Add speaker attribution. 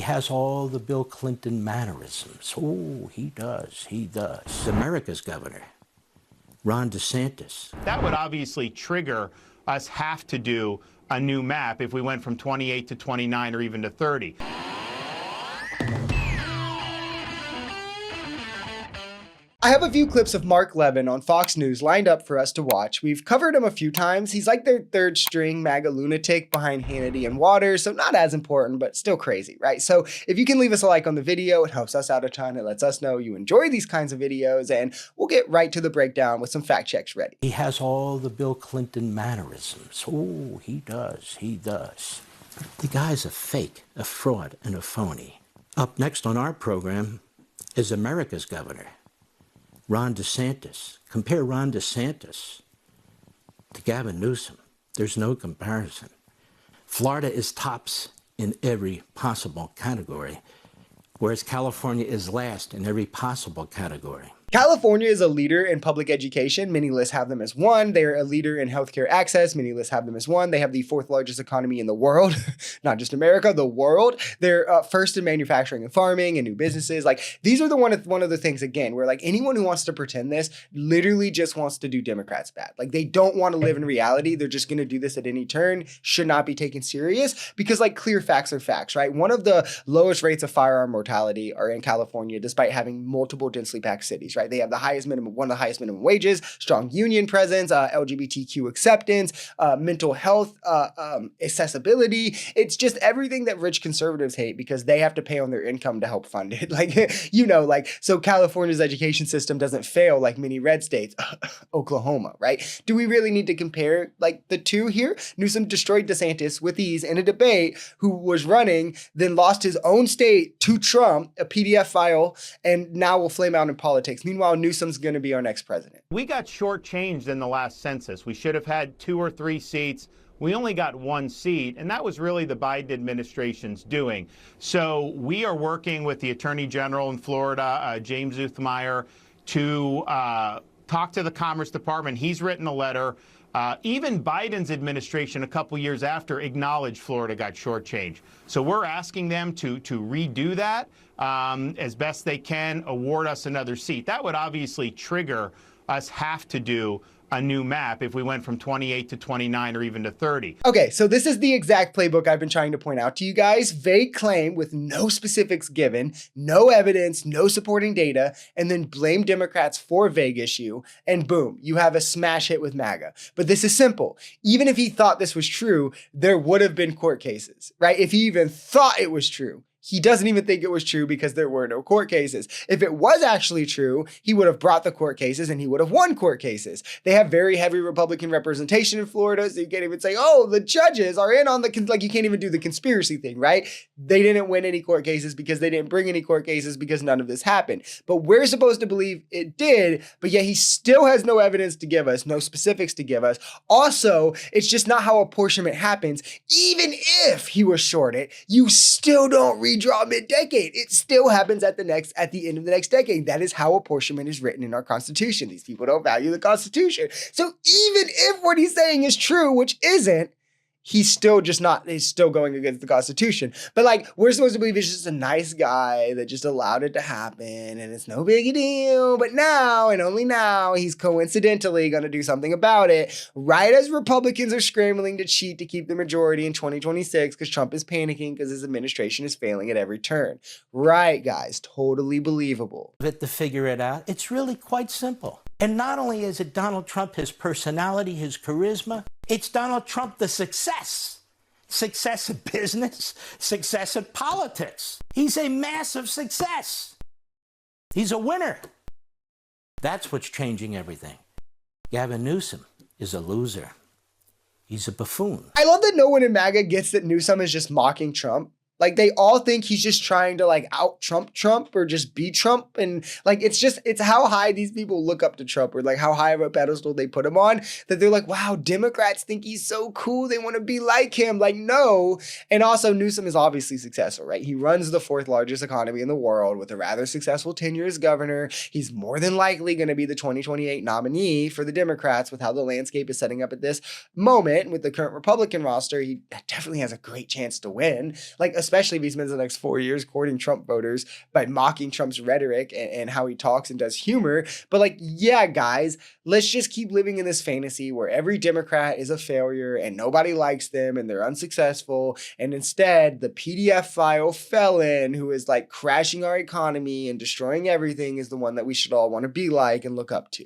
Speaker 1: has all the Bill Clinton mannerisms. Oh, he does. He does. America's governor, Ron DeSantis.
Speaker 2: That would obviously trigger us have to do a new map if we went from 28 to 29 or even to 30.
Speaker 3: I have a few clips of Mark Levin on Fox News lined up for us to watch. We've covered him a few times. He's like their third string MAGA lunatic behind Hannity and Waters, so not as important, but still crazy, right? So if you can leave us a like on the video, it helps us out a ton. It lets us know you enjoy these kinds of videos, and we'll get right to the breakdown with some fact checks ready.
Speaker 1: He has all the Bill Clinton mannerisms. Oh, he does. He does. The guy's a fake, a fraud, and a phony. Up next on our program is America's governor, Ron DeSantis. Compare Ron DeSantis to Gavin Newsom. There's no comparison. Florida is tops in every possible category, whereas California is last in every possible category.
Speaker 3: California is a leader in public education. Many lists have them as one. They're a leader in healthcare access. Many lists have them as one. They have the fourth largest economy in the world, not just America, the world. They're first in manufacturing and farming and new businesses. Like, these are one of the things, again, where like anyone who wants to pretend this literally just wants to do Democrats bad. Like, they don't want to live in reality. They're just going to do this at any turn. Should not be taken serious because like clear facts are facts, right? One of the lowest rates of firearm mortality are in California, despite having multiple densely packed cities, right? They have the highest minimum, one of the highest minimum wages, strong union presence, LGBTQ acceptance, mental health, accessibility. It's just everything that rich conservatives hate because they have to pay on their income to help fund it. Like, you know, like, so California's education system doesn't fail like many red states, Oklahoma, right? Do we really need to compare like the two here? Newsom destroyed DeSantis with ease in a debate who was running, then lost his own state to Trump, a PDF file, and now will flame out in politics. Meanwhile, Newsom's going to be our next president.
Speaker 2: We got shortchanged in the last census. We should have had 2 or 3 seats. We only got 1 seat, and that was really the Biden administration's doing. So we are working with the Attorney General in Florida, James Uthmeyer, to talk to the Commerce Department. He's written a letter. Even Biden's administration a couple years after acknowledged Florida got shortchanged. So we're asking them to redo that as best they can, award us another seat. That would obviously trigger us have to do a new map if we went from 28 to 29 or even to 30.
Speaker 3: Okay, so this is the exact playbook I've been trying to point out to you guys. Vague claim with no specifics given, no evidence, no supporting data, and then blame Democrats for vague issue, and boom, you have a smash hit with MAGA. But this is simple. Even if he thought this was true, there would have been court cases, right? If he even thought it was true. He doesn't even think it was true because there were no court cases. If it was actually true, he would have brought the court cases and he would have won court cases. They have very heavy Republican representation in Florida, so you can't even say, oh, the judges are in on the, like, you can't even do the conspiracy thing, right? They didn't win any court cases because they didn't bring any court cases because none of this happened. But we're supposed to believe it did, but yet he still has no evidence to give us, no specifics to give us. Also, it's just not how apportionment happens. Even if he was shorted, you still don't redraw mid-decade. It still happens at the end of the next decade. That is how apportionment is written in our Constitution. These people don't value the Constitution. So even if what he's saying is true, which isn't, he's still going against the Constitution. But like, we're supposed to believe he's just a nice guy that just allowed it to happen and it's no big deal. But now, and only now, he's coincidentally going to do something about it right as Republicans are scrambling to cheat to keep the majority in 2026 because Trump is panicking because his administration is failing at every turn. Right, guys, totally believable.
Speaker 1: To figure it out, it's really quite simple. And not only is it Donald Trump, his personality, his charisma, it's Donald Trump, the success. Success in business, success in politics. He's a massive success. He's a winner. That's what's changing everything. Gavin Newsom is a loser. He's a buffoon.
Speaker 3: I love that no one in MAGA gets that Newsom is just mocking Trump. Like, they all think he's just trying to like out Trump or just be Trump. And like, it's how high these people look up to Trump, or like how high of a pedestal they put him on, that they're like, wow, Democrats think he's so cool. They want to be like him. Like, no. And also Newsom is obviously successful, right? He runs the 4th largest economy in the world with a rather successful tenure as governor. He's more than likely going to be the 2028 nominee for the Democrats with how the landscape is setting up at this moment with the current Republican roster. He definitely has a great chance to win. Like, especially if he spends the next 4 years courting Trump voters by mocking Trump's rhetoric and how he talks and does humor. But like, yeah, guys, let's just keep living in this fantasy where every Democrat is a failure and nobody likes them and they're unsuccessful. And instead, the PDF file felon who is like crashing our economy and destroying everything is the one that we should all want to be like and look up to.